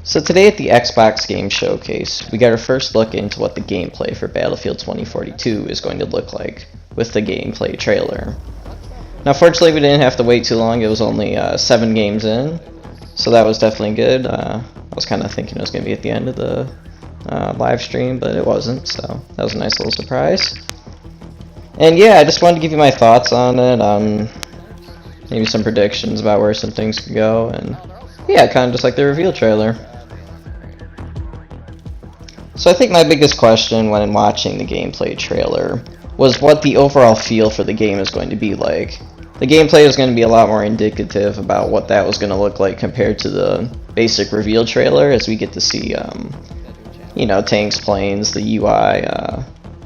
So today at the Xbox Game Showcase, we got our first look into what the gameplay for Battlefield 2042 is going to look like with the gameplay trailer. Now fortunately we didn't have to wait too long, it was only 7 games in, so that was definitely good. I was kind of thinking it was going to be at the end of the live stream, but it wasn't, so that was a nice little surprise. And yeah, I just wanted to give you my thoughts on it, maybe some predictions about where some things could go, and yeah, kind of just like the reveal trailer. So I think my biggest question when watching the gameplay trailer was what the overall feel for the game is going to be like. The gameplay is going to be a lot more indicative about what that was going to look like compared to the basic reveal trailer, as we get to see, you know, tanks, planes, the UI,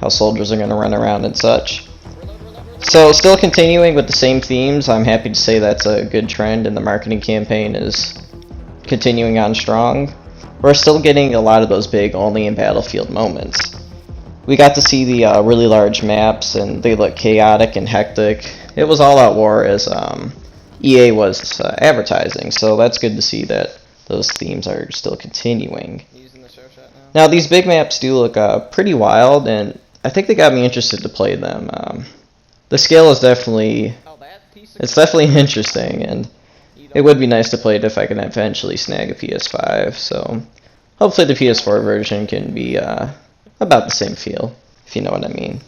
how soldiers are going to run around and such. So still continuing with the same themes, I'm happy to say that's a good trend and the marketing campaign is continuing on strong. We're still getting a lot of those big only in Battlefield moments. We got to see the really large maps and they look chaotic and hectic. It was all out war as EA was advertising, so that's good to see that those themes are still continuing. Now these big maps do look pretty wild, and I think they got me interested to play them. The scale is definitely interesting, and it would be nice to play it if I can eventually snag a PS5, so hopefully the PS4 version can be about the same feel, if you know what I mean.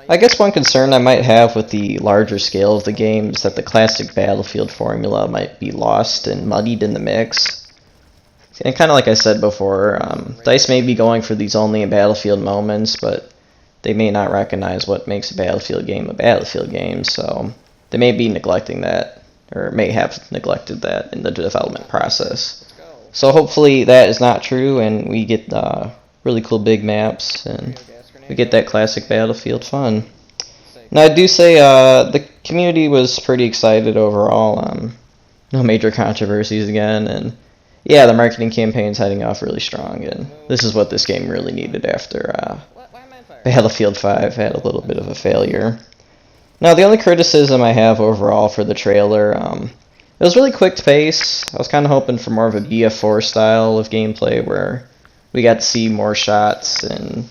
I guess one concern I might have with the larger scale of the game is that the classic Battlefield formula might be lost and muddied in the mix. And kind of like I said before, DICE may be going for these only in Battlefield moments, but they may not recognize what makes a Battlefield game, so they may be neglecting that, or may have neglected that in the development process. So hopefully that is not true, and we get really cool big maps, and we get that classic Battlefield fun. Now I do say the community was pretty excited overall. No major controversies again, and yeah, the marketing campaign's heading off really strong, and this is what this game really needed after Battlefield 5 had a little bit of a failure. Now, the only criticism I have overall for the trailer, it was really quick pace. I was kind of hoping for more of a BF4 style of gameplay where we got to see more shots and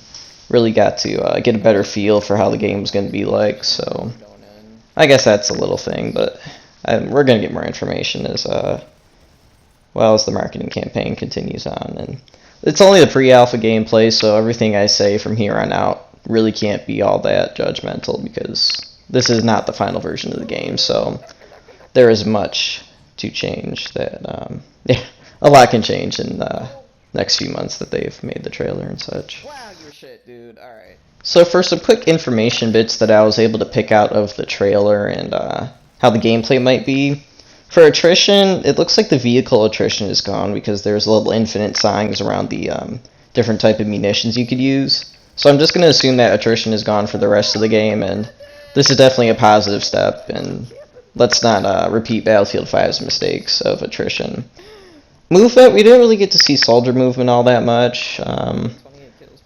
really got to get a better feel for how the game was going to be like. So I guess that's a little thing, but we're going to get more information as well as the marketing campaign continues on. And it's only the pre-alpha gameplay, so everything I say from here on out really can't be all that judgmental because this is not the final version of the game, so there is much to change. That yeah, a lot can change in the next few months that they've made the trailer and such. Wow, you're shit, dude. All right. So for some quick information bits that I was able to pick out of the trailer and how the gameplay might be. For attrition, it looks like the vehicle attrition is gone because there's little infinite signs around the different type of munitions you could use. So I'm just going to assume that attrition is gone for the rest of the game, and this is definitely a positive step, and let's not repeat Battlefield 5's mistakes of attrition. Movement, we didn't really get to see soldier movement all that much.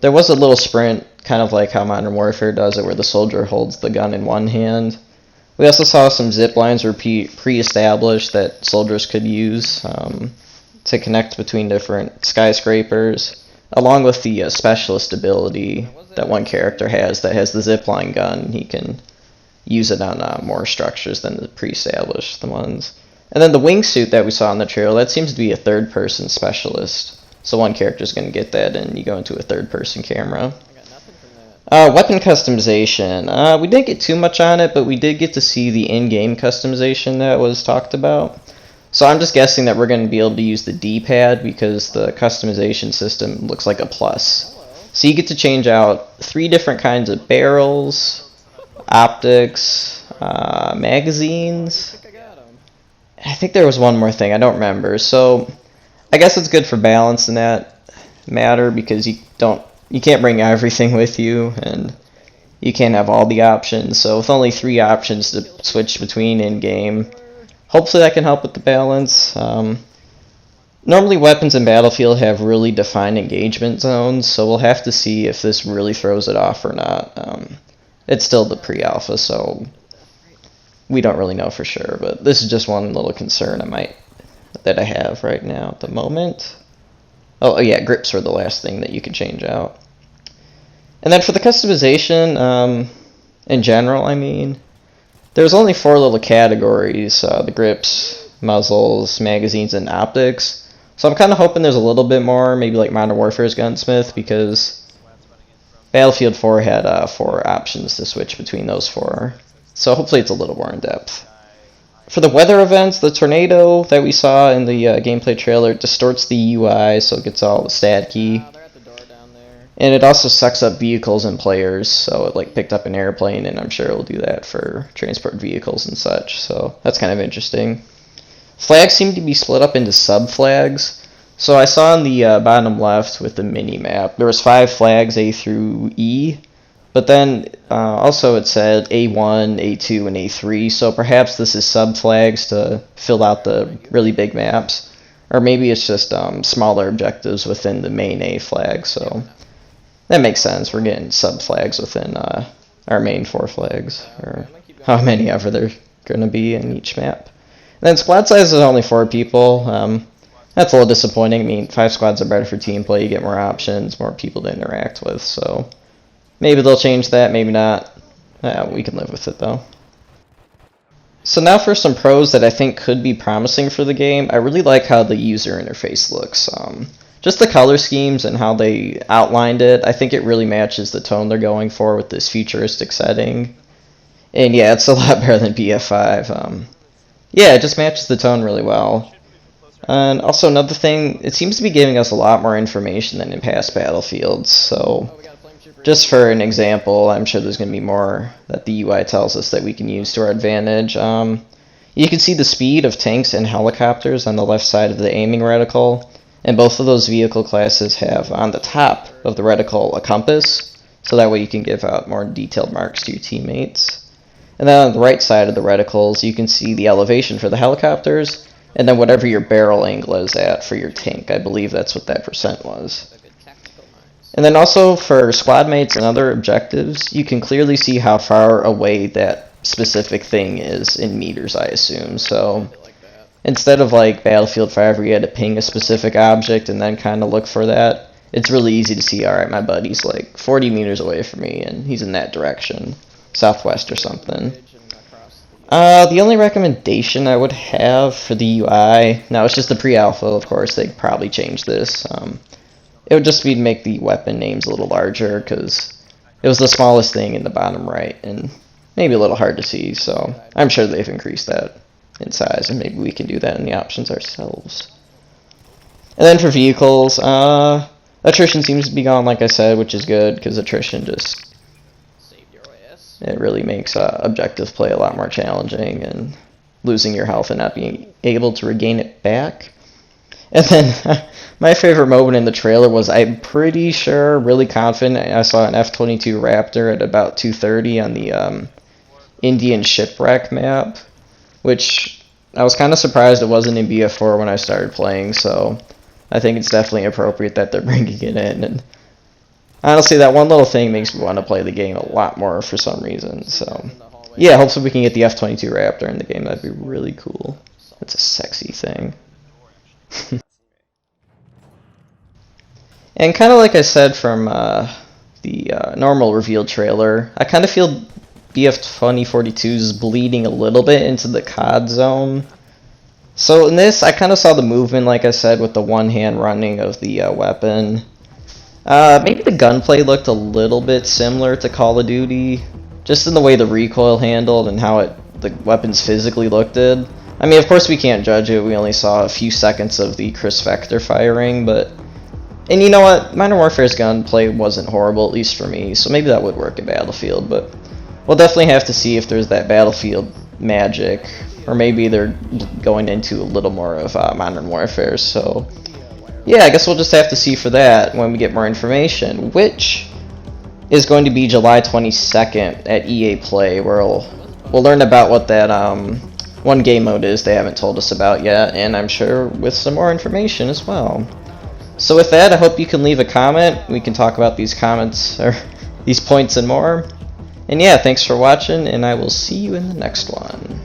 There was a little sprint, kind of like how Modern Warfare does it, where the soldier holds the gun in one hand. We also saw some zip lines were pre-established that soldiers could use to connect between different skyscrapers, along with the specialist ability that one character has that has the zipline gun. He can use it on more structures than the pre-established ones. And then the wingsuit that we saw in the trailer, that seems to be a third-person specialist. So one character is going to get that, and you go into a third-person camera. Weapon customization. We didn't get too much on it, but we did get to see the in-game customization that was talked about. So I'm just guessing that we're going to be able to use the D-pad because the customization system looks like a plus. So you get to change out 3 different kinds of barrels, optics, magazines. I think there was one more thing, I don't remember. So I guess it's good for balance in that matter because you can't bring everything with you, and you can't have all the options. So with only 3 options to switch between in-game, hopefully that can help with the balance. Normally weapons in Battlefield have really defined engagement zones, so we'll have to see if this really throws it off or not. It's still the pre-alpha, so we don't really know for sure, but this is just one little concern I might that I have right now at the moment. Oh yeah, grips were the last thing that you can change out. And then for the customization, in general, I mean, there's only 4 little categories, the grips, muzzles, magazines, and optics. So I'm kind of hoping there's a little bit more, maybe like Modern Warfare's Gunsmith, because Battlefield 4 had 4 options to switch between those 4. So hopefully it's a little more in depth. For the weather events, the tornado that we saw in the gameplay trailer distorts the UI, so it gets all the stat key. They're at the door down there. And it also sucks up vehicles and players, so it like picked up an airplane, and I'm sure it will do that for transport vehicles and such. So that's kind of interesting. Flags seem to be split up into sub-flags. So I saw on the bottom left with the mini-map, there was 5 flags, A through E. But then also it said A1, A2, and A3, so perhaps this is sub-flags to fill out the really big maps. Or maybe it's just smaller objectives within the main A flag, so that makes sense. We're getting sub-flags within our main 4 flags, or how many ever there going to be in each map. And then squad size is only 4 people. That's a little disappointing. I mean, 5 squads are better for team play. You get more options, more people to interact with, so maybe they'll change that, maybe not. We can live with it, though. So now for some pros that I think could be promising for the game. I really like how the user interface looks. Just the color schemes and how they outlined it, I think it really matches the tone they're going for with this futuristic setting. And yeah, it's a lot better than BF5. Yeah, it just matches the tone really well. And also another thing, it seems to be giving us a lot more information than in past Battlefields, so just for an example, I'm sure there's going to be more that the UI tells us that we can use to our advantage. You can see the speed of tanks and helicopters on the left side of the aiming reticle, and both of those vehicle classes have on the top of the reticle a compass, so that way you can give out more detailed marks to your teammates. And then on the right side of the reticles, you can see the elevation for the helicopters, and then whatever your barrel angle is at for your tank. I believe that's what that percent was. And then also for squad mates and other objectives, you can clearly see how far away that specific thing is in meters, I assume. So instead of like Battlefield 5 where you had to ping a specific object and then kind of look for that, it's really easy to see, alright, my buddy's like 40 meters away from me and he's in that direction, southwest or something. The only recommendation I would have for the UI, now it's just the pre-alpha, of course, they'd probably change this. It would just be to make the weapon names a little larger, because it was the smallest thing in the bottom right, and maybe a little hard to see, so I'm sure they've increased that in size, and maybe we can do that in the options ourselves. And then for vehicles, attrition seems to be gone, like I said, which is good, because attrition just, it really makes objective play a lot more challenging, and losing your health and not being able to regain it back. And then my favorite moment in the trailer was, I'm pretty sure, really confident, I saw an F-22 Raptor at about 2:30 on the Indian Shipwreck map, which I was kind of surprised it wasn't in BF4 when I started playing, so I think it's definitely appropriate that they're bringing it in. And honestly, that one little thing makes me want to play the game a lot more for some reason, so yeah, hopefully we can get the F-22 Raptor in the game. That'd be really cool. It's a sexy thing. And kind of like I said from the normal reveal trailer, I kind of feel BF-2042 is bleeding a little bit into the COD zone. So in this, I kind of saw the movement, like I said, with the one-hand running of the weapon. Maybe the gunplay looked a little bit similar to Call of Duty, just in the way the recoil handled and how the weapons physically looked. I mean, of course we can't judge it, we only saw a few seconds of the Chris Vector firing, but... And you know what, Modern Warfare's gunplay wasn't horrible, at least for me, so maybe that would work in Battlefield, but we'll definitely have to see if there's that Battlefield magic, or maybe they're going into a little more of Modern Warfare, so... Yeah, I guess we'll just have to see for that when we get more information, which is going to be July 22nd at EA Play, where we'll learn about what that one game mode is they haven't told us about yet, and I'm sure with some more information as well. So with that, I hope you can leave a comment. We can talk about these comments, or these points and more. And yeah, thanks for watching, and I will see you in the next one.